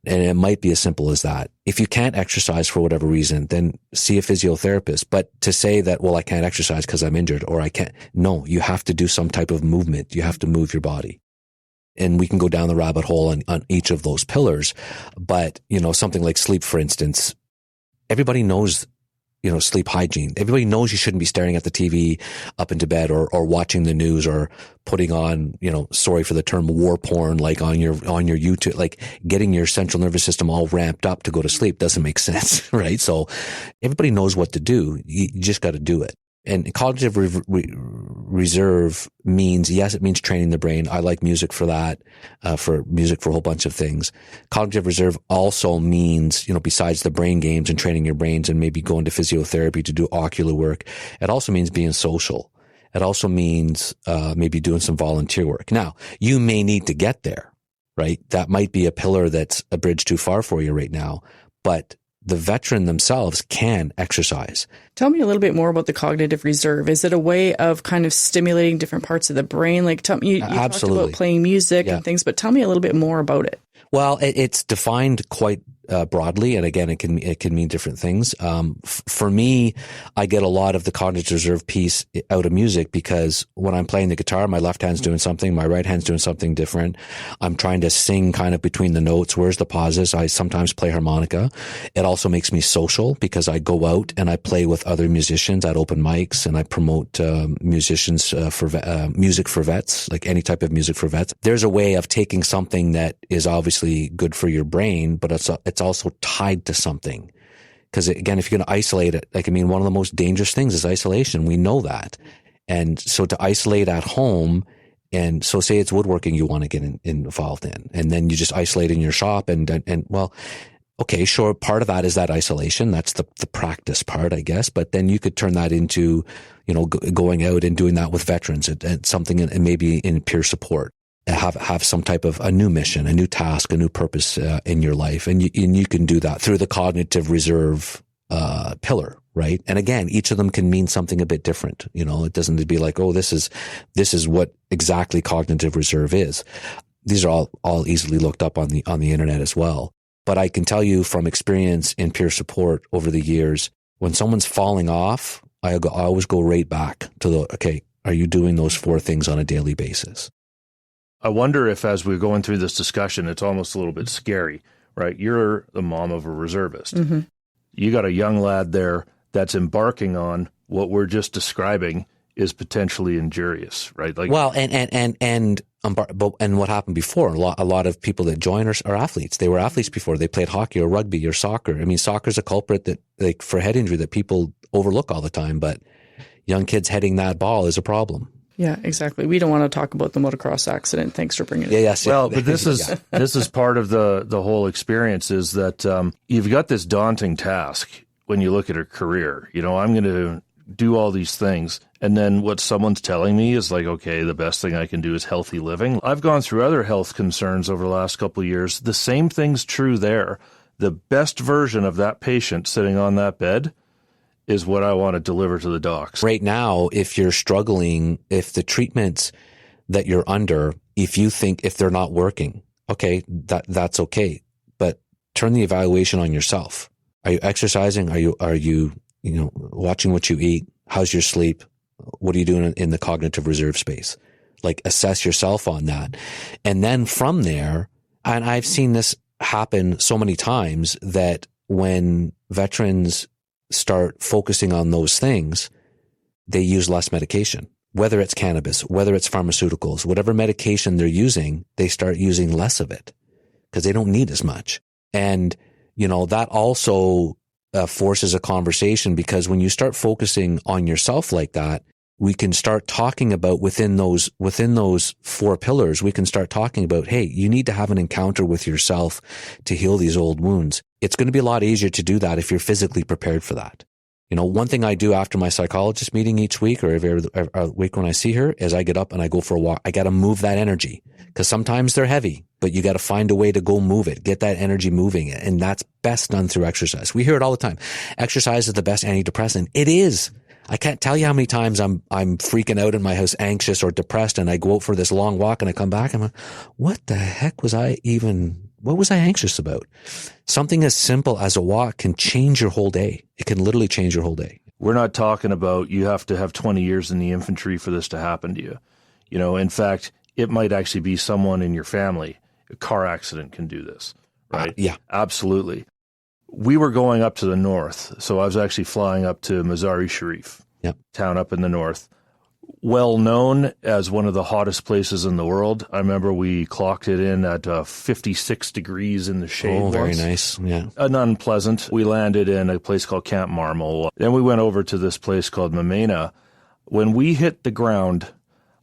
it might be as simple as that. If you can't exercise for whatever reason, then see a physiotherapist. But to say that, well, I can't exercise because I'm injured, or I can't, no, you have to do some type of movement. You have to move your body. And we can go down the rabbit hole on each of those pillars. But, something like sleep, for instance, everybody knows sleep hygiene. Everybody knows you shouldn't be staring at the TV up into bed or watching the news or putting on, sorry for the term, war porn, like on your YouTube, like getting your central nervous system all ramped up to go to sleep doesn't make sense, right? So everybody knows what to do. You just got to do it. And cognitive reserve means, yes, it means training the brain. I like music for that, for music for a whole bunch of things. Cognitive reserve also means, besides the brain games and training your brains and maybe going to physiotherapy to do ocular work, it also means being social. It also means maybe doing some volunteer work. Now, you may need to get there, right? That might be a pillar that's a bridge too far for you right now, but the veteran themselves can exercise. Tell me a little bit more about the cognitive reserve. Is it a way of kind of stimulating different parts of the brain? Like, you talked about playing music and things, but tell me a little bit more about it. Well, it's defined quite broadly, and again, it can mean different things. For me, I get a lot of the cognitive reserve piece out of music because when I'm playing the guitar, my left hand's doing something, my right hand's doing something different. I'm trying to sing kind of between the notes. Where's the pauses? I sometimes play harmonica. It also makes me social because I go out and I play with other musicians at open mics, and I promote musicians for music for vets, like any type of music for vets. There's a way of taking something that is obviously good for your brain, but it's also tied to something. Because again, if you're going to isolate it, one of the most dangerous things is isolation. We know that. And so to isolate at home, and so say it's woodworking you want to get involved in, and then you just isolate in your shop and well, okay, sure. Part of that is that isolation. That's the practice part, I guess. But then you could turn that into, going out and doing that with veterans and something, and maybe in peer support. Have some type of a new mission, a new task, a new purpose in your life. And you can do that through the cognitive reserve pillar, right? And again, each of them can mean something a bit different. It doesn't need to be like, oh, this is what exactly cognitive reserve is. These are all easily looked up on the internet as well. But I can tell you from experience in peer support over the years, when someone's falling off, I always go right back to okay, are you doing those 4 things on a daily basis? I wonder if as we're going through this discussion, it's almost a little bit scary, right? You're the mom of a reservist. Mm-hmm. You got a young lad there that's embarking on what we're just describing is potentially injurious, right? Like, well, and what happened before? A lot of people that join are athletes. They were athletes before. They played hockey or rugby or soccer. Soccer's a culprit that, like, for head injury that people overlook all the time, but young kids heading that ball is a problem. Yeah, exactly. We don't want to talk about the motocross accident. Thanks for bringing it up. Yes. Well, but this is part of the whole experience is that you've got this daunting task when you look at her career. I'm going to do all these things. And then what someone's telling me is like, okay, the best thing I can do is healthy living. I've gone through other health concerns over the last couple of years. The same thing's true there. The best version of that patient sitting on that bed is what I want to deliver to the docs. Right now, if you're struggling, if the treatments that you're under, if they're not working, okay, that's okay. But turn the evaluation on yourself. Are you exercising? Are you watching what you eat? How's your sleep? What are you doing in the cognitive reserve space? Like, assess yourself on that. And then from there, and I've seen this happen so many times that when veterans start focusing on those things, they use less medication, whether it's cannabis, whether it's pharmaceuticals, whatever medication they're using, they start using less of it because they don't need as much. And, that also forces a conversation, because when you start focusing on yourself like that, we can start talking about within those 4 pillars, we can start talking about, hey, you need to have an encounter with yourself to heal these old wounds. It's going to be a lot easier to do that if you're physically prepared for that. One thing I do after my psychologist meeting each week or every week when I see her is I get up and I go for a walk. I got to move that energy, because sometimes they're heavy, but you got to find a way to go move it, get that energy moving. And that's best done through exercise. We hear it all the time. Exercise is the best antidepressant. It is. I can't tell you how many times I'm freaking out in my house, anxious or depressed, and I go out for this long walk and I come back and I'm like, what the heck what was I anxious about? Something as simple as a walk can change your whole day. It can literally change your whole day. We're not talking about you have to have 20 years in the infantry for this to happen to you. In fact, it might actually be someone in your family. A car accident can do this, right? Yeah. Absolutely. We were going up to the north, so I was actually flying up to Mazar-i Sharif, town up in the north. Well known as one of the hottest places in the world. I remember we clocked it in at 56 degrees in the shade. Oh, very nice. Yeah. Unpleasant. We landed in a place called Camp Marmol. Then we went over to this place called Mamena. when we hit the ground,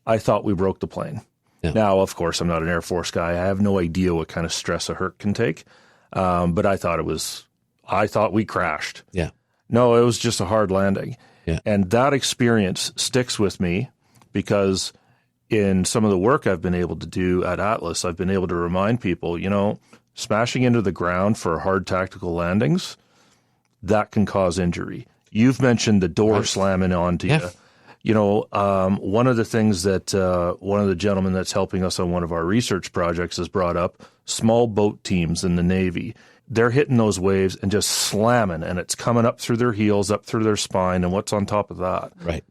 I thought we broke the plane. Yeah. Now, of course, I'm not an Air Force guy. I have no idea what kind of stress a hurt can take. But I thought we crashed. Yeah. No, it was just a hard landing. Yeah. And that experience sticks with me because in some of the work I've been able to do at Atlas, I've been able to remind people, smashing into the ground for hard tactical landings, that can cause injury. You've mentioned the door slamming onto you. One of the things that one of the gentlemen that's helping us on one of our research projects has brought up, small boat teams in the Navy. They're hitting those waves and just slamming, and it's coming up through their heels, up through their spine, and what's on top of that? Right.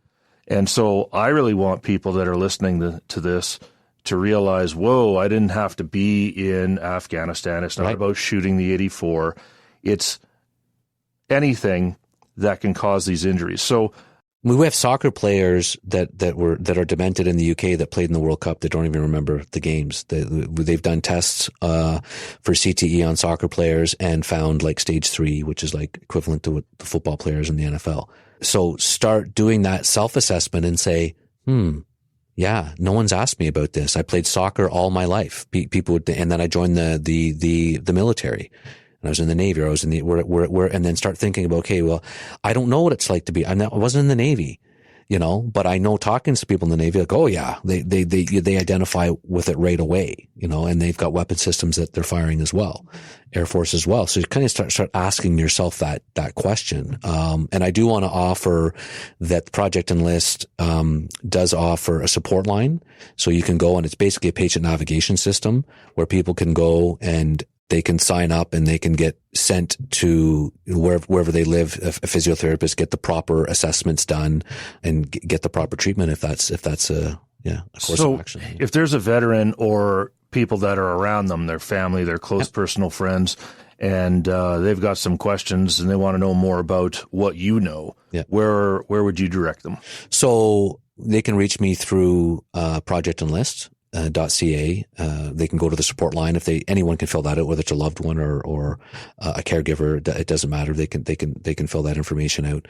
And so I really want people that are listening to this to realize, whoa, I didn't have to be in Afghanistan. It's not about shooting the 84. It's anything that can cause these injuries. So we have soccer players that are demented in the UK that played in the World Cup that don't even remember the games. They've done tests for CTE on soccer players and found like stage 3, which is like equivalent to what the football players in the NFL. So start doing that self-assessment and say, yeah, no one's asked me about this. I played soccer all my life. People would, and then I joined the military. I was in the Navy, or I was in the and then start thinking about, okay, well, I don't know what it's like to be. I wasn't in the Navy, but I know talking to people in the Navy, like, oh yeah, they identify with it right away, and they've got weapon systems that they're firing as well, Air Force as well. So you kind of start asking yourself that question. And I do want to offer that Project Enlist does offer a support line, so you can go, and it's basically a patient navigation system where people can go and they can sign up and they can get sent to wherever they live, a physiotherapist, get the proper assessments done and get the proper treatment if that's a course of action. So if there's a veteran or people that are around them, their family, their close personal friends, and they've got some questions and they want to know more about what you know, where would you direct them? So they can reach me through Project Enlist. .ca. They can go to the support line if anyone can fill that out, whether it's a loved one or a caregiver. It doesn't matter. They can fill that information out.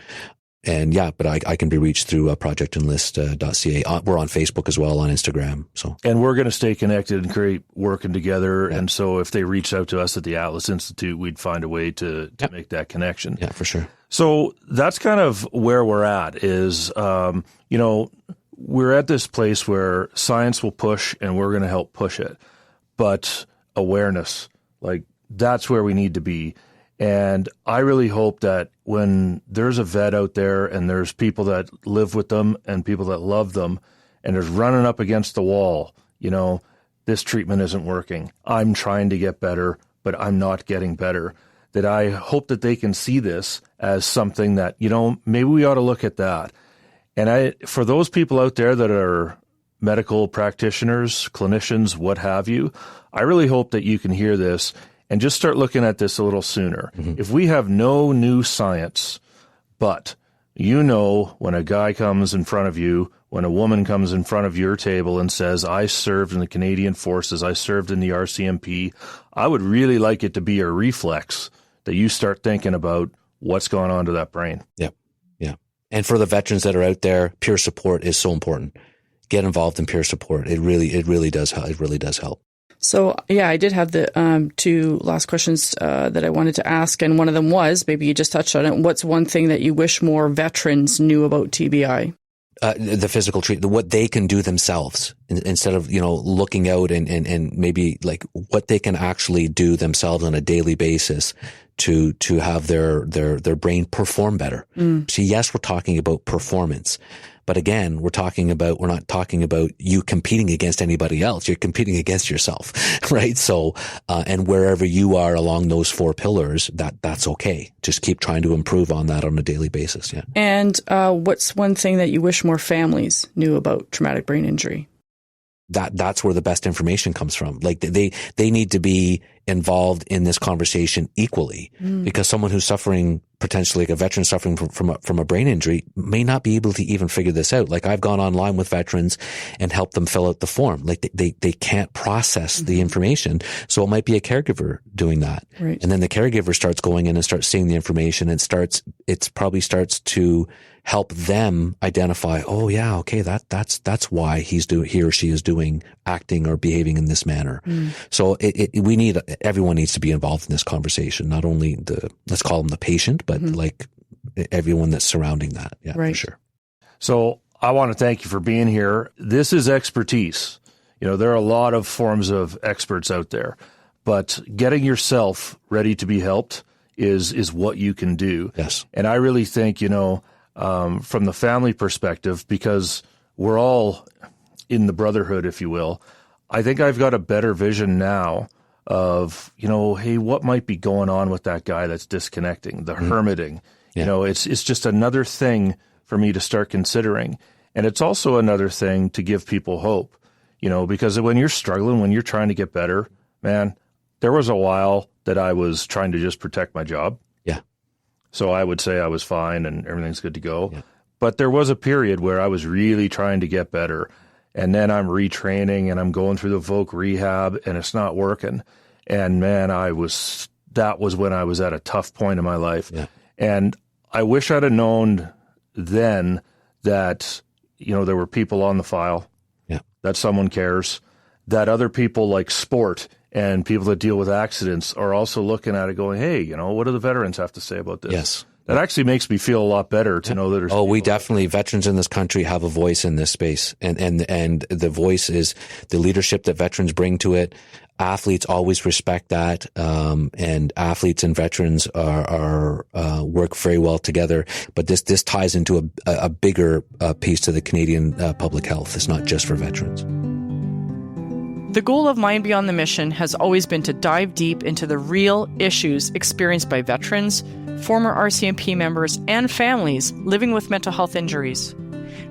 And but I can be reached through projectenlist.ca. We're on Facebook as well, on Instagram. And we're going to stay connected and create working together. Yeah. And so if they reach out to us at the Atlas Institute, we'd find a way to make that connection. Yeah, for sure. So that's kind of where we're at is, we're at this place where science will push and we're going to help push it. But awareness, that's where we need to be. And I really hope that when there's a vet out there and there's people that live with them and people that love them and there's running up against the wall, this treatment isn't working. I'm trying to get better, but I'm not getting better. That I hope that they can see this as something that, maybe we ought to look at that. And for those people out there that are medical practitioners, clinicians, what have you, I really hope that you can hear this and just start looking at this a little sooner. Mm-hmm. If we have no new science, but when a guy comes in front of you, when a woman comes in front of your table and says, I served in the Canadian Forces, I served in the RCMP, I would really like it to be a reflex that you start thinking about what's going on to that brain. Yep. And for the veterans that are out there, peer support is so important. Get involved in peer support. It really does help. It really does help. So, I did have the 2 last questions that I wanted to ask. And one of them was, maybe you just touched on it, what's one thing that you wish more veterans knew about TBI? The physical treatment, what they can do themselves instead of, looking out and maybe what they can actually do themselves on a daily basis to have their brain perform better. So yes, we're talking about performance, but again, we're not talking about you competing against anybody else. You're competing against yourself, right? So, and wherever you are along those 4 pillars, that's okay. Just keep trying to improve on that on a daily basis. Yeah. And, what's one thing that you wish more families knew about traumatic brain injury? That's where the best information comes from. They need to be involved in this conversation equally, because someone who's suffering, potentially like a veteran suffering from a brain injury, may not be able to even figure this out. Like, I've gone online with veterans and helped them fill out the form. Like, they can't process the information. So it might be a caregiver doing that. Right. And then the caregiver starts going in and starts seeing the information, and it probably starts to help them identify, oh yeah, okay, that's why he or she is acting or behaving in this manner. So everyone needs to be involved in this conversation, not only let's call them the patient, but like everyone that's surrounding that. Yeah, right. For sure. So I want to thank you for being here. This is expertise. There are a lot of forms of experts out there, but getting yourself ready to be helped is what you can do. Yes. And I really think, from the family perspective, because we're all in the brotherhood, if you will, I think I've got a better vision now of, hey, what might be going on with that guy that's disconnecting, the hermiting. Yeah. It's just another thing for me to start considering. And it's also another thing to give people hope, because when you're struggling, when you're trying to get better, man, there was a while that I was trying to just protect my job. Yeah. So I would say I was fine and everything's good to go. Yeah. But there was a period where I was really trying to get better. And then I'm retraining and I'm going through the voc rehab and it's not working. And man, that was when I was at a tough point in my life. Yeah. And I wish I'd have known then that, there were people on the file, that someone cares, that other people like sport and people that deal with accidents are also looking at it going, hey, what do the veterans have to say about this? Yes. That actually makes me feel a lot better to know that there's we definitely, veterans in this country have a voice in this space. And the voice is the leadership that veterans bring to it. Athletes always respect that. And athletes and veterans are work very well together. But this ties into a bigger piece to the Canadian public health. It's not just for veterans. The goal of Mind Beyond the Mission has always been to dive deep into the real issues experienced by veterans, former RCMP members, and families living with mental health injuries.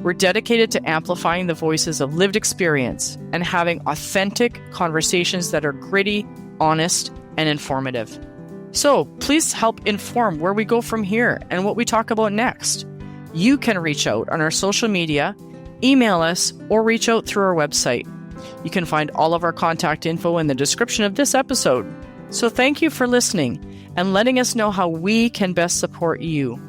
We're dedicated to amplifying the voices of lived experience and having authentic conversations that are gritty, honest, and informative. So please help inform where we go from here and what we talk about next. You can reach out on our social media, email us, or reach out through our website. You can find all of our contact info in the description of this episode. So thank you for listening and letting us know how we can best support you.